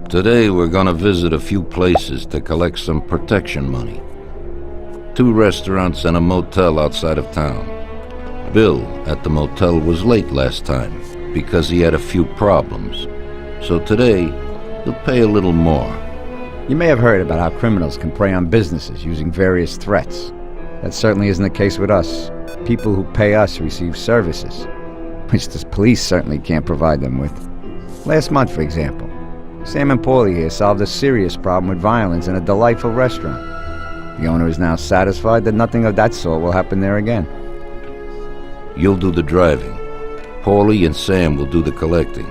Today we're gonna visit a few places to collect some protection money. 2 restaurants and a motel outside of town. Bill at the motel was late last time because he had a few problems. So today, he'll pay a little more. You may have heard about how criminals can prey on businesses using various threats. That certainly isn't the case with us. People who pay us receive services, which the police certainly can't provide them with. Last month, for example, Sam and Paulie here solved a serious problem with violence in a delightful restaurant. The owner is now satisfied that nothing of that sort will happen there again. You'll do the driving. Paulie and Sam will do the collecting.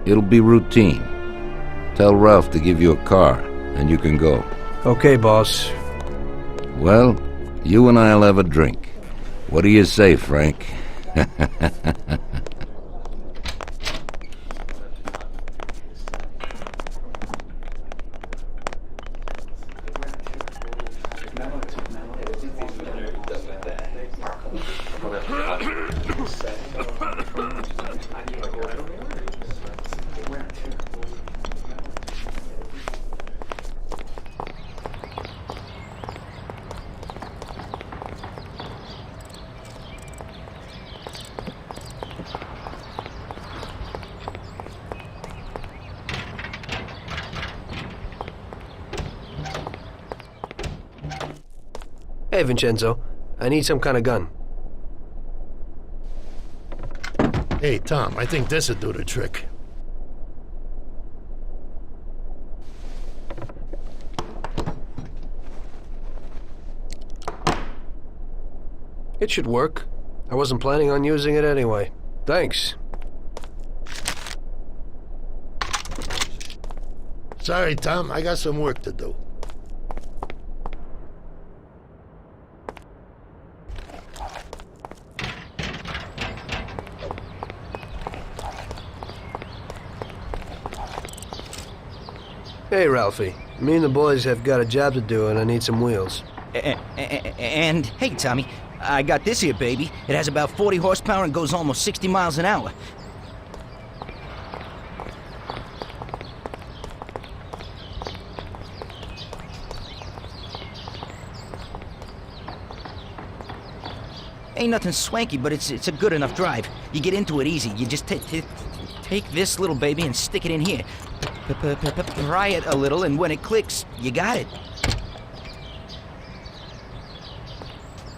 It'll be routine. Tell Ralph to give you a car, and you can go. Okay, boss. Well, you and I'll have a drink. What do you say, Frank? Hey, Vincenzo. I need some kind of gun. Hey, Tom, I think this'll do the trick. It should work. I wasn't planning on using it anyway. Thanks. Sorry, Tom, I got some work to do. Hey, Ralphie. Me and the boys have got a job to do, and I need some wheels. And, hey, Tommy, I got this here, baby. It has about 40 horsepower and goes almost 60 miles an hour. Ain't nothing swanky, but it's a good enough drive. You get into it easy. You just take this little baby and stick it in here. Pry it a little, and when it clicks, you got it.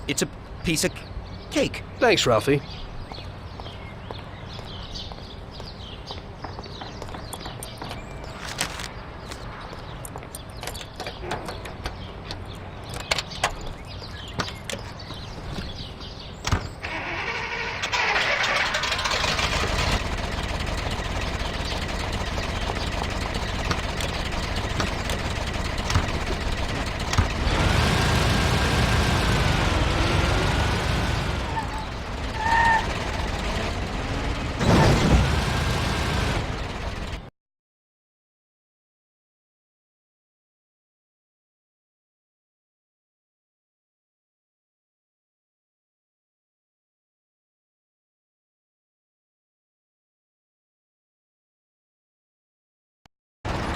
It's a piece of cake. Thanks, Ralphie.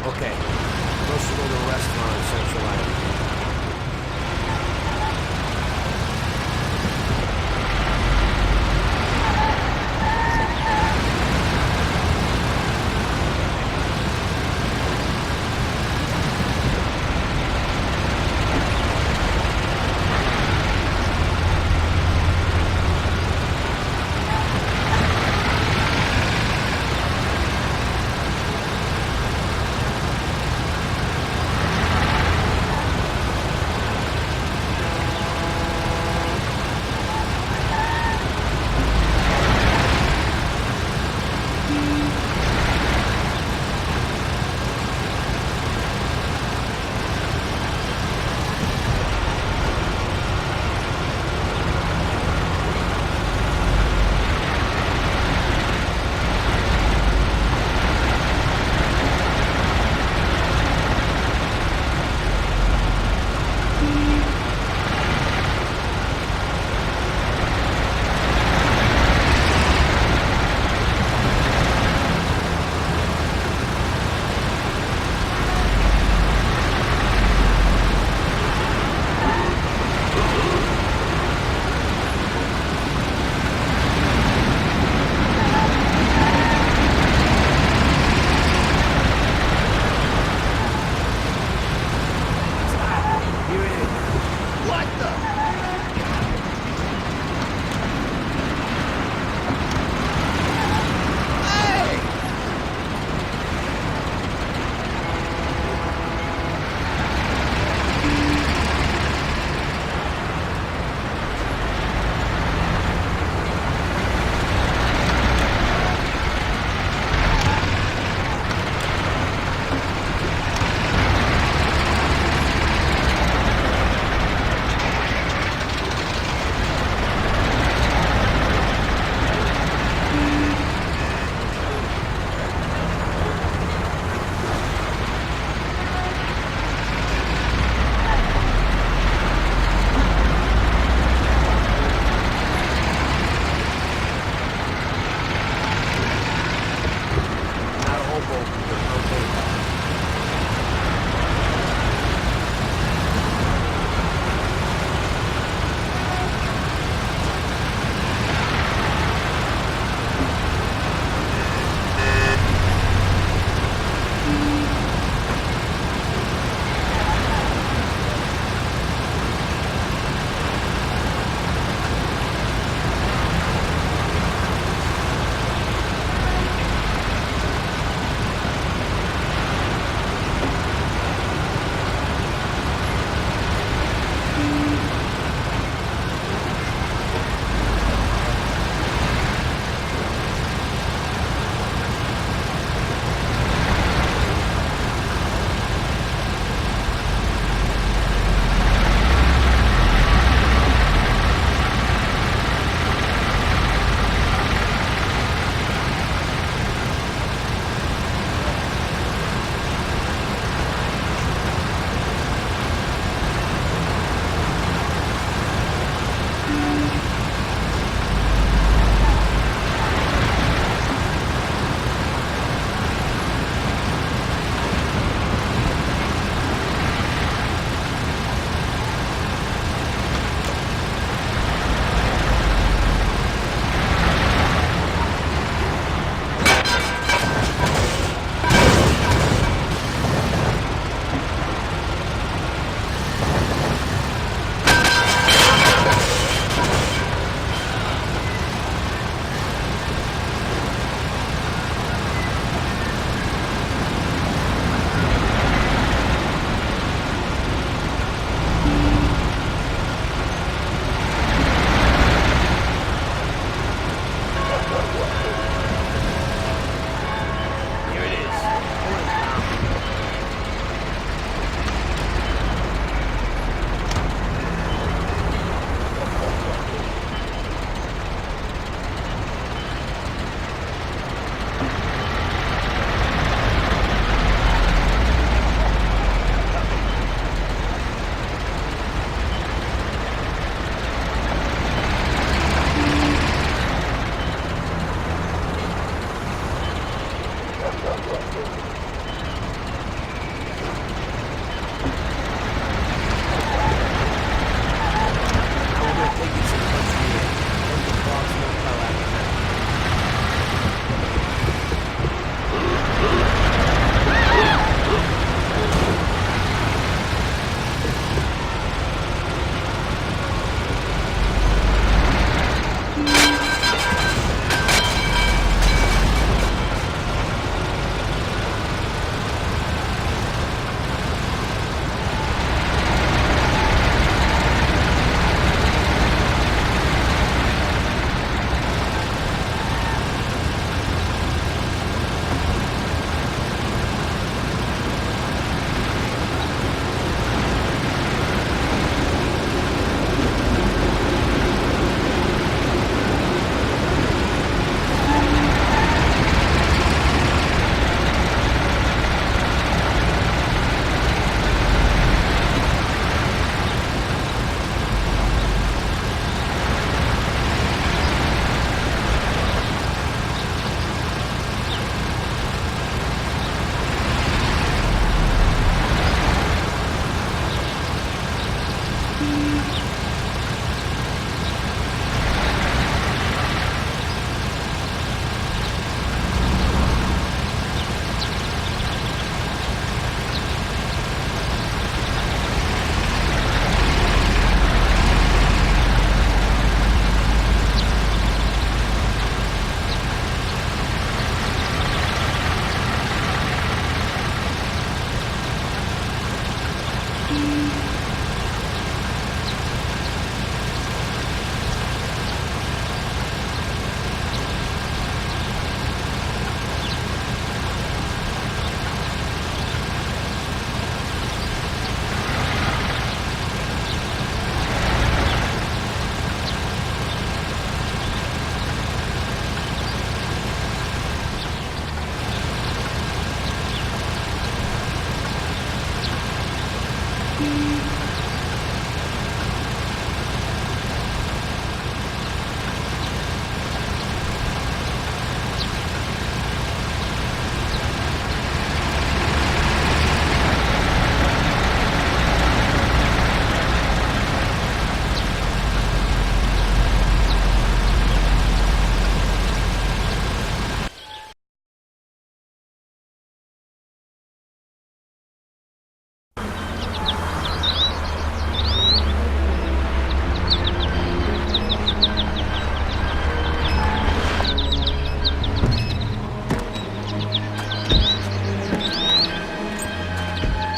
Okay. Supposed to go to a restaurant in Central Island.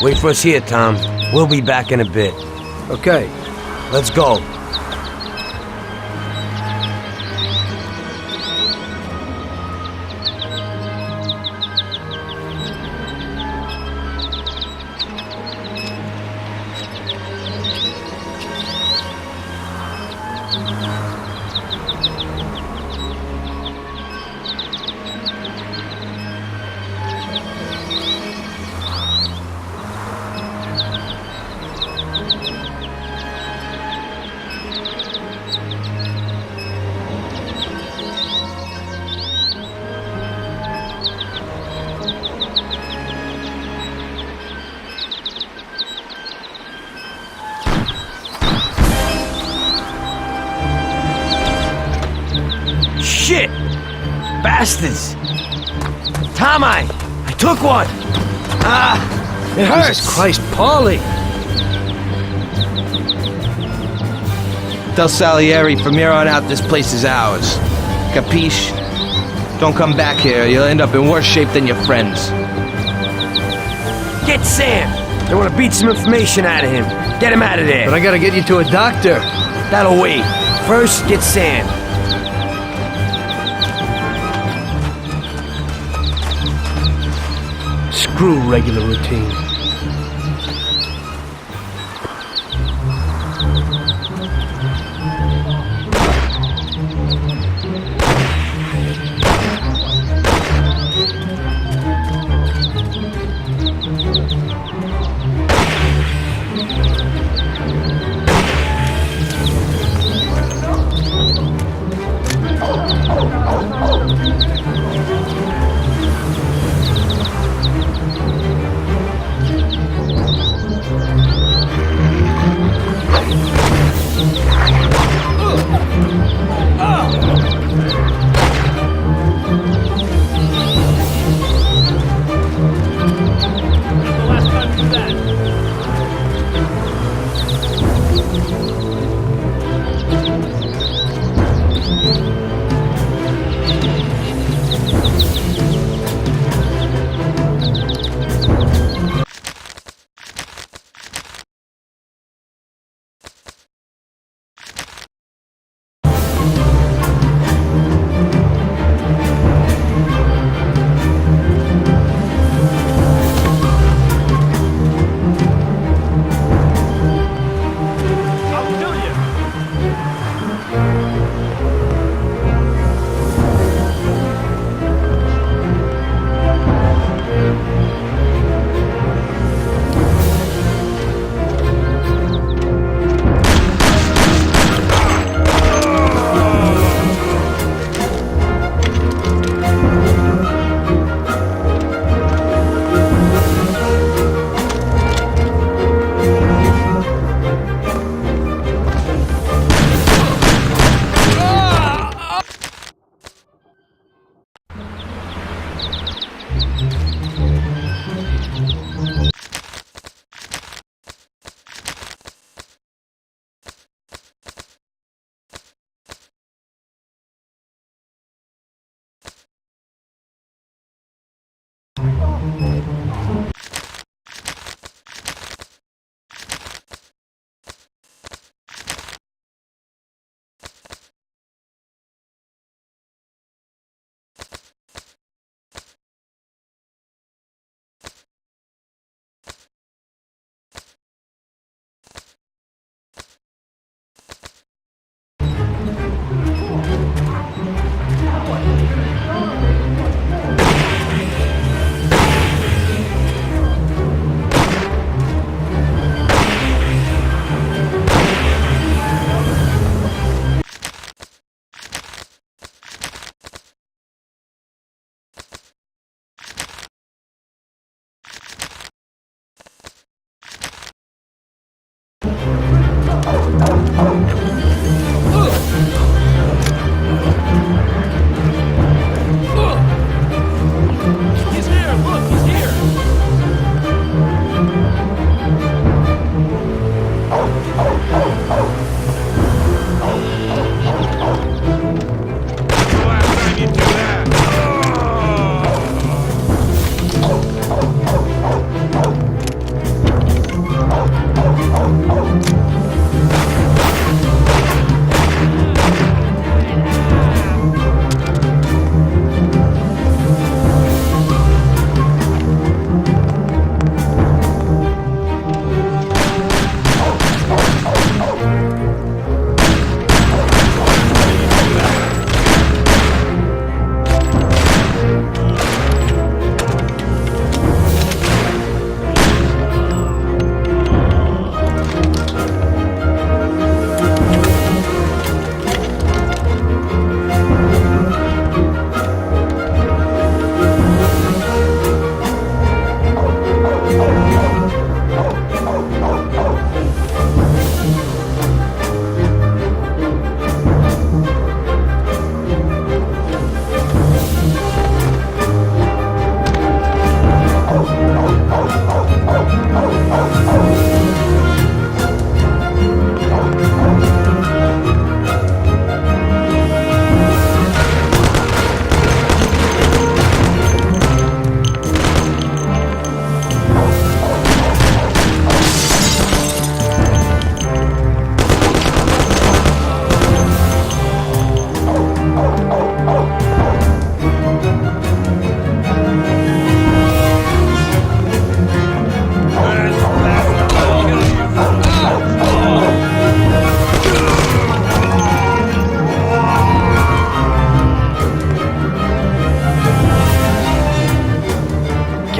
Wait for us here, Tom. We'll be back in a bit. Okay. Let's go. Shit! Bastards! Tom, I took one! Ah! It hurts! Jesus Christ, Paulie! Tell Salieri from here on out this place is ours. Capiche? Don't come back here, you'll end up in worse shape than your friends. Get Sam! They want to beat some information out of him. Get him out of there. But I gotta get you to a doctor. That'll wait. First, get Sam. Screw regular routine.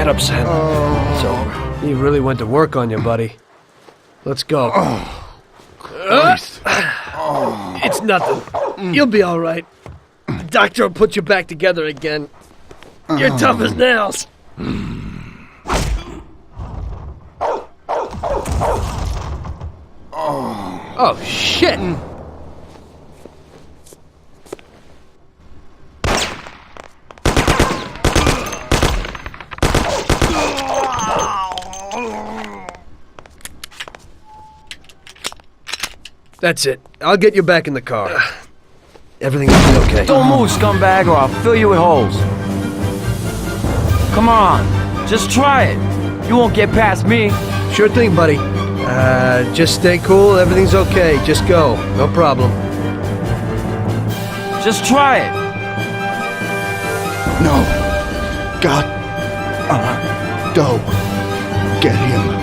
Get up, Sam. So, he really went to work on you, buddy. Let's go. Christ. It's nothing. You'll be all right. The doctor will put you back together again. You're tough as nails. Oh, shit! That's it. I'll get you back in the car. Everything will be okay. Don't move, scumbag, or I'll fill you with holes. Come on, just try it. You won't get past me. Sure thing, buddy. Just stay cool. Everything's okay. Just go. No problem. Just try it. No. God. Go. Get him.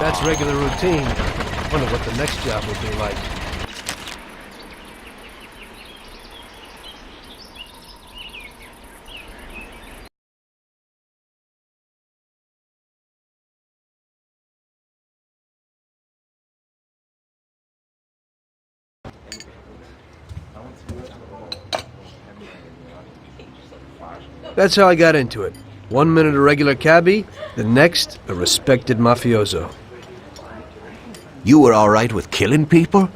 That's regular routine. Wonder what the next job will be like. That's how I got into it. 1 minute a regular cabbie, the next a respected mafioso. You were all right with killing people?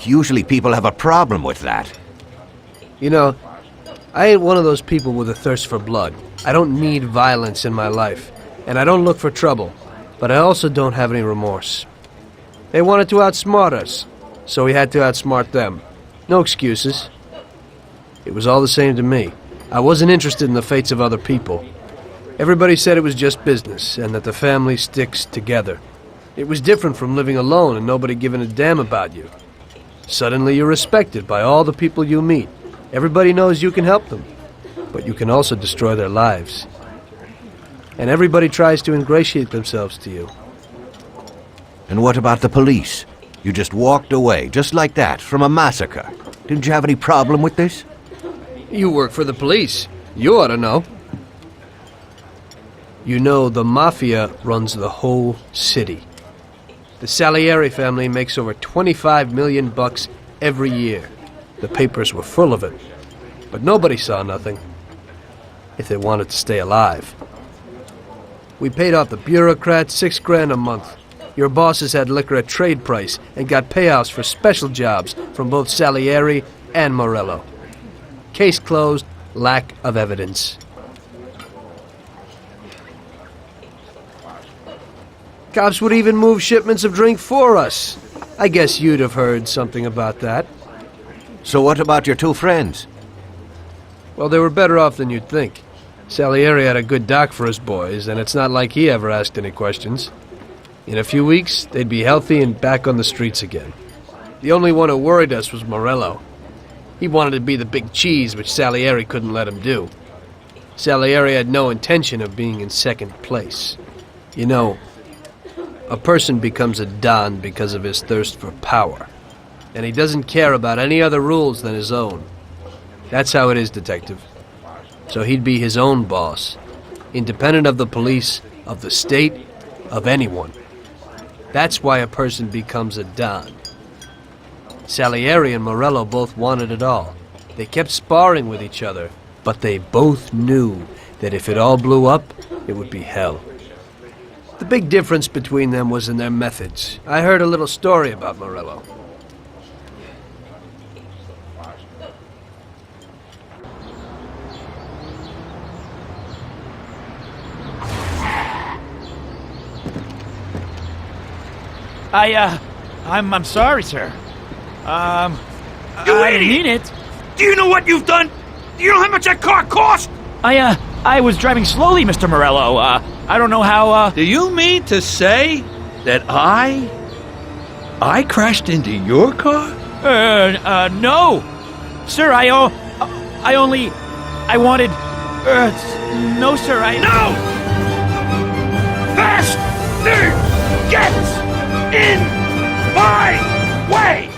Usually people have a problem with that. You know, I ain't one of those people with a thirst for blood. I don't need violence in my life, and I don't look for trouble, but I also don't have any remorse. They wanted to outsmart us, so we had to outsmart them. No excuses. It was all the same to me. I wasn't interested in the fates of other people. Everybody said it was just business, and that the family sticks together. It was different from living alone and nobody giving a damn about you. Suddenly you're respected by all the people you meet. Everybody knows you can help them, but you can also destroy their lives. And everybody tries to ingratiate themselves to you. And what about the police? You just walked away, just like that, from a massacre. Didn't you have any problem with this? You work for the police. You ought to know. You know, the Mafia runs the whole city. The Salieri family makes over 25 million bucks every year. The papers were full of it. But nobody saw nothing. If they wanted to stay alive. We paid off the bureaucrats $6,000 a month. Your bosses had liquor at trade price and got payouts for special jobs from both Salieri and Morello. Case closed, lack of evidence. Cops would even move shipments of drink for us. I guess you'd have heard something about that. So what about your two friends? Well, they were better off than you'd think. Salieri had a good doc for his boys, and it's not like he ever asked any questions. In a few weeks, they'd be healthy and back on the streets again. The only one who worried us was Morello. He wanted to be the big cheese, which Salieri couldn't let him do. Salieri had no intention of being in second place. You know, a person becomes a Don because of his thirst for power, and he doesn't care about any other rules than his own. That's how it is, Detective. So he'd be his own boss, independent of the police, of the state, of anyone. That's why a person becomes a Don. Salieri and Morello both wanted it all. They kept sparring with each other, but they both knew that if it all blew up, it would be hell. The big difference between them was in their methods. I heard a little story about Morello. I'm sorry, sir. You I didn't mean it. Do you know what you've done? Do you know how much that car cost? I was driving slowly, Mr. Morello. I don't know how, Do you mean to say that I crashed into your car? No. Sir, I wanted, no, sir, No! Faster! Get in my way!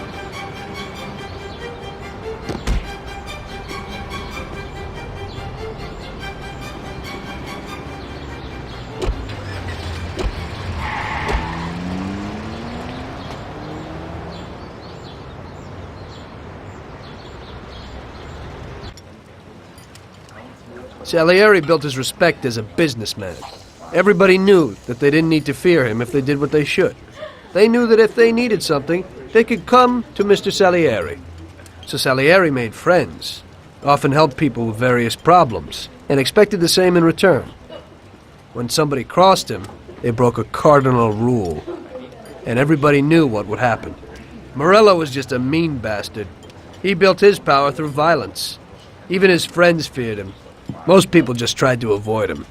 Salieri built his respect as a businessman. Everybody knew that they didn't need to fear him if they did what they should. They knew that if they needed something, they could come to Mr. Salieri. So Salieri made friends, often helped people with various problems, and expected the same in return. When somebody crossed him, they broke a cardinal rule, and everybody knew what would happen. Morello was just a mean bastard. He built his power through violence. Even his friends feared him. Most people just tried to avoid him.